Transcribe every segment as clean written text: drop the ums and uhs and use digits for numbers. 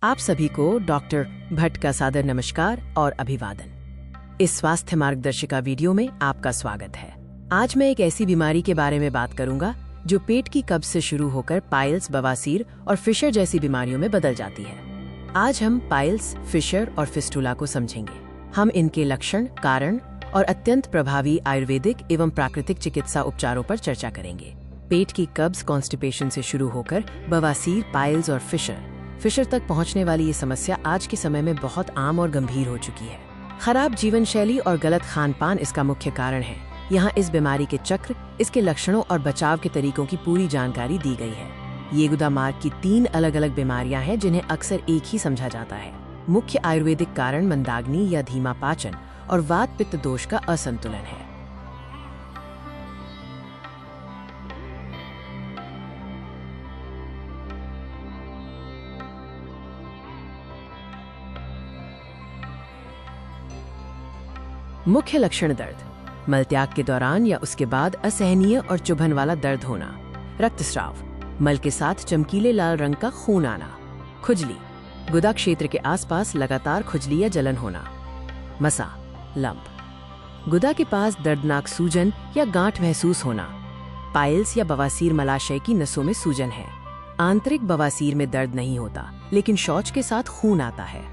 आप सभी को डॉक्टर भट्ट का सादर नमस्कार और अभिवादन। इस स्वास्थ्य मार्गदर्शिका वीडियो में आपका स्वागत है। आज मैं एक ऐसी बीमारी के बारे में बात करूंगा जो पेट की कब्ज से शुरू होकर पाइल्स, बवासीर और फिशर जैसी बीमारियों में बदल जाती है। आज हम पाइल्स, फिशर और फिस्टुला को समझेंगे। हम इनके लक्षण, कारण और अत्यंत प्रभावी आयुर्वेदिक एवं प्राकृतिक चिकित्सा उपचारों पर चर्चा करेंगे। पेट की कब्ज, कॉन्स्टिपेशन से शुरू होकर बवासीर, पाइल्स और फिशर तक पहुंचने वाली ये समस्या आज के समय में बहुत आम और गंभीर हो चुकी है। खराब जीवन शैली और गलत खान पान इसका मुख्य कारण है। यहाँ इस बीमारी के चक्र, इसके लक्षणों और बचाव के तरीकों की पूरी जानकारी दी गई है। ये गुदा मार्ग की 3 अलग अलग बीमारियां हैं जिन्हें अक्सर एक ही समझा जाता है। मुख्य आयुर्वेदिक कारण मंदाग्नि या धीमा पाचन और वात पित्त दोष का असंतुलन है। मुख्य लक्षण: दर्द, मलत्याग के दौरान या उसके बाद असहनीय और चुभन वाला दर्द होना, रक्तस्राव, मल के साथ चमकीले लाल रंग का खून आना, खुजली, गुदा क्षेत्र के आसपास लगातार खुजली या जलन होना, मसा, लंप, गुदा के पास दर्दनाक सूजन या गांठ महसूस होना, पाइल्स या बवासीर मलाशय की नसों में सूजन है। आंतरिक बवासीर में दर्द नहीं होता, लेकिन शौच के साथ खून आता है।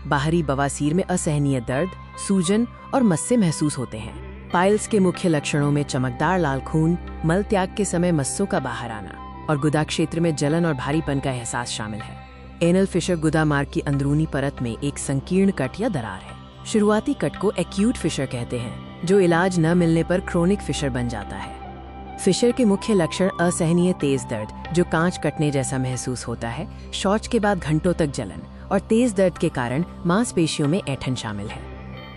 बाहरी बवासीर में असहनीय दर्द, सूजन और मस्से महसूस होते हैं। पाइल्स के मुख्य लक्षणों में चमकदार लाल खून, मल त्याग के समय मस्सों का बाहर आना और गुदा क्षेत्र में जलन और भारीपन का एहसास शामिल है। एनल फिशर गुदा मार्ग की अंदरूनी परत में एक संकीर्ण कट या दरार है। शुरुआती कट को एक्यूट फिशर कहते हैं, जो इलाज न मिलने पर क्रोनिक फिशर बन जाता है। फिशर के मुख्य लक्षण: असहनीय तेज दर्द जो कांच कटने जैसा महसूस होता है, शौच के बाद घंटों तक जलन और तेज दर्द के कारण मांसपेशियों में ऐंठन शामिल है।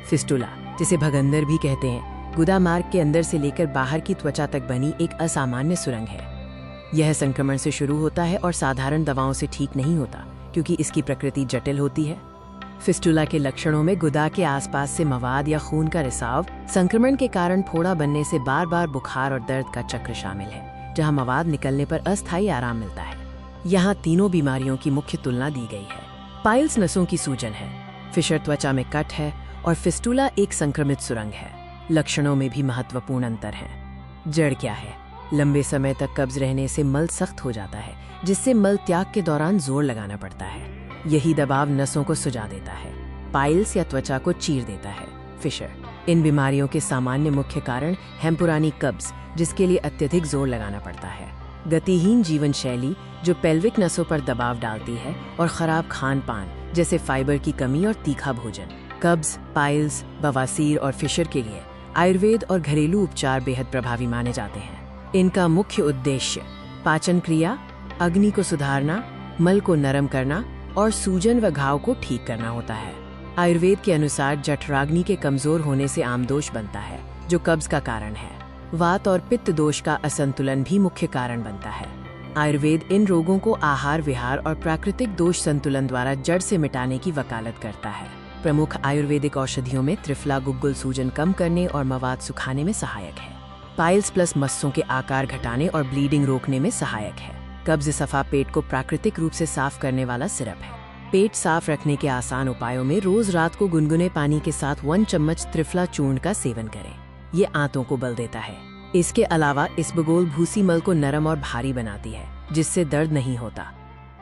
फिस्टुला, जिसे भगंदर भी कहते हैं, गुदा मार्ग के अंदर से लेकर बाहर की त्वचा तक बनी एक असामान्य सुरंग है। यह संक्रमण से शुरू होता है और साधारण दवाओं से ठीक नहीं होता, क्योंकि इसकी प्रकृति जटिल होती है। फिस्टुला के लक्षणों में गुदा के आसपास से मवाद या खून का रिसाव, संक्रमण के कारण फोड़ा बनने से बार बार बुखार और दर्द का चक्र शामिल है, जहां मवाद निकलने पर अस्थायी आराम मिलता है। यहाँ तीनों बीमारियों की मुख्य तुलना दी गई है। पाइल्स नसों की सूजन है, फिशर त्वचा में कट है और फिस्टुला एक संक्रमित सुरंग है। लक्षणों में भी महत्वपूर्ण अंतर है। जड़ क्या है? लंबे समय तक कब्ज रहने से मल सख्त हो जाता है, जिससे मल त्याग के दौरान जोर लगाना पड़ता है। यही दबाव नसों को सुजा देता है, पाइल्स या त्वचा को चीर देता है। फिशर, इन बीमारियों के सामान्य मुख्य कारण हेमपुरानी कब्ज, जिसके लिए अत्यधिक जोर लगाना पड़ता है, गतिहीन जीवन शैली जो पेल्विक नसों पर दबाव डालती है, और खराब खान पान जैसे फाइबर की कमी और तीखा भोजन। कब्ज, पाइल्स, बवासीर और फिशर के लिए आयुर्वेद और घरेलू उपचार बेहद प्रभावी माने जाते हैं। इनका मुख्य उद्देश्य पाचन क्रिया, अग्नि को सुधारना, मल को नरम करना और सूजन व घाव को ठीक करना होता है। आयुर्वेद के अनुसार जठराग्नि के कमजोर होने से आमदोष बनता है, जो कब्ज का कारण है। वात और पित्त दोष का असंतुलन भी मुख्य कारण बनता है। आयुर्वेद इन रोगों को आहार विहार और प्राकृतिक दोष संतुलन द्वारा जड़ से मिटाने की वकालत करता है। प्रमुख आयुर्वेदिक औषधियों में त्रिफला गुग्गुल सूजन कम करने और मवाद सुखाने में सहायक है। पाइल्स प्लस मस्सों के आकार घटाने और ब्लीडिंग रोकने में सहायक है। कब्ज सफा पेट को प्राकृतिक रूप से साफ करने वाला सिरप है। पेट साफ रखने के आसान उपायों में रोज रात को गुनगुने पानी के साथ 1 चम्मच त्रिफला चूर्ण का सेवन करें। ये आंतों को बल देता है। इसके अलावा इसबगोल भूसी मल को नरम और भारी बनाती है, जिससे दर्द नहीं होता।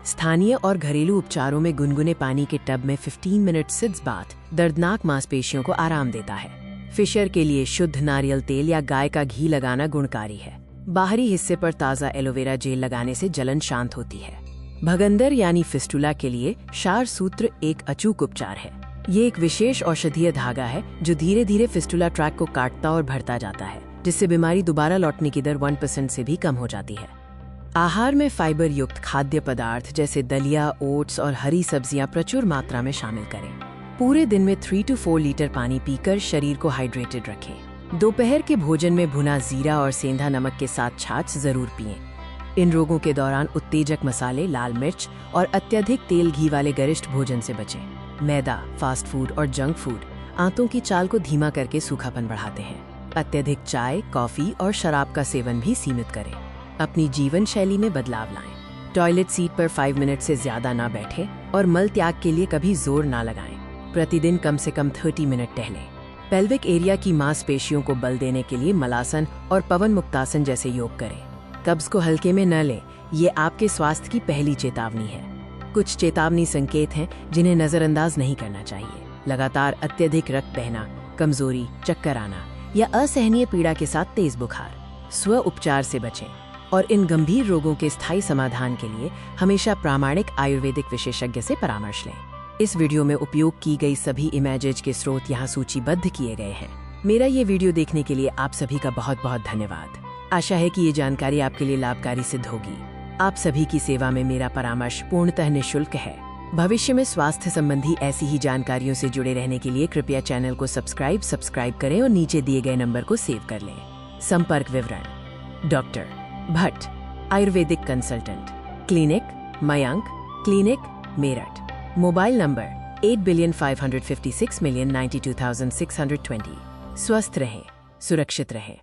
स्थानीय और घरेलू उपचारों में गुनगुने पानी के टब में 15 मिनट सिड्स बाथ दर्दनाक मांसपेशियों को आराम देता है। फिशर के लिए शुद्ध नारियल तेल या गाय का घी लगाना गुणकारी है। बाहरी हिस्से पर ताज़ा एलोवेरा जेल लगाने से जलन शांत होती है। भगंदर यानी फिस्टुला के लिए क्षार सूत्र एक अचूक उपचार है। ये एक विशेष औषधीय धागा है जो धीरे धीरे फिस्टुला ट्रैक को काटता और भरता जाता है, जिससे बीमारी दोबारा लौटने की दर 1% से भी कम हो जाती है। आहार में फाइबर युक्त खाद्य पदार्थ जैसे दलिया, ओट्स और हरी सब्जियां प्रचुर मात्रा में शामिल करें। पूरे दिन में 3 से 4 लीटर पानी पीकर शरीर को हाइड्रेटेड रखें। दोपहर के भोजन में भुना जीरा और सेंधा नमक के साथ छाछ जरूर पिएं। इन रोगों के दौरान उत्तेजक मसाले, लाल मिर्च और अत्यधिक तेल घी वाले गरिष्ठ भोजन से बचें। मैदा, फास्ट फूड और जंक फूड आंतों की चाल को धीमा करके सूखापन बढ़ाते हैं। अत्यधिक चाय, कॉफी और शराब का सेवन भी सीमित करें। अपनी जीवन शैली में बदलाव लाएं। टॉयलेट सीट पर 5 मिनट से ज्यादा ना बैठे और मल त्याग के लिए कभी जोर ना लगाएं। प्रतिदिन कम से कम 30 मिनट टहलें। पेल्विक एरिया की मांसपेशियों को बल देने के लिए मलासन और पवन मुक्तासन जैसे योग करें। कब्ज को हल्के में न लें, ये आपके स्वास्थ्य की पहली चेतावनी है। कुछ चेतावनी संकेत हैं जिन्हें नजरअंदाज नहीं करना चाहिए। लगातार अत्यधिक रक्त बहना, कमजोरी, चक्कर आना या असहनीय पीड़ा के साथ तेज बुखार। स्व उपचार से बचें और इन गंभीर रोगों के स्थायी समाधान के लिए हमेशा प्रामाणिक आयुर्वेदिक विशेषज्ञ से परामर्श लें। इस वीडियो में उपयोग की गई सभी इमेजेज के स्रोत यहाँ सूचीबद्ध किए गए हैं। मेरा ये वीडियो देखने के लिए आप सभी का बहुत बहुत धन्यवाद। आशा है कि ये जानकारी आपके लिए लाभकारी सिद्ध होगी। आप सभी की सेवा में मेरा परामर्श पूर्णतः निःशुल्क है। भविष्य में स्वास्थ्य संबंधी ऐसी ही जानकारियों से जुड़े रहने के लिए कृपया चैनल को सब्सक्राइब करें और नीचे दिए गए नंबर को सेव कर लें। संपर्क विवरण: doctor Bhatt, Ayurvedic consultant, clinic Mayank, clinic Meerut. Mobile number 8,556,092,620। स्वस्थ रहें, सुरक्षित रहें।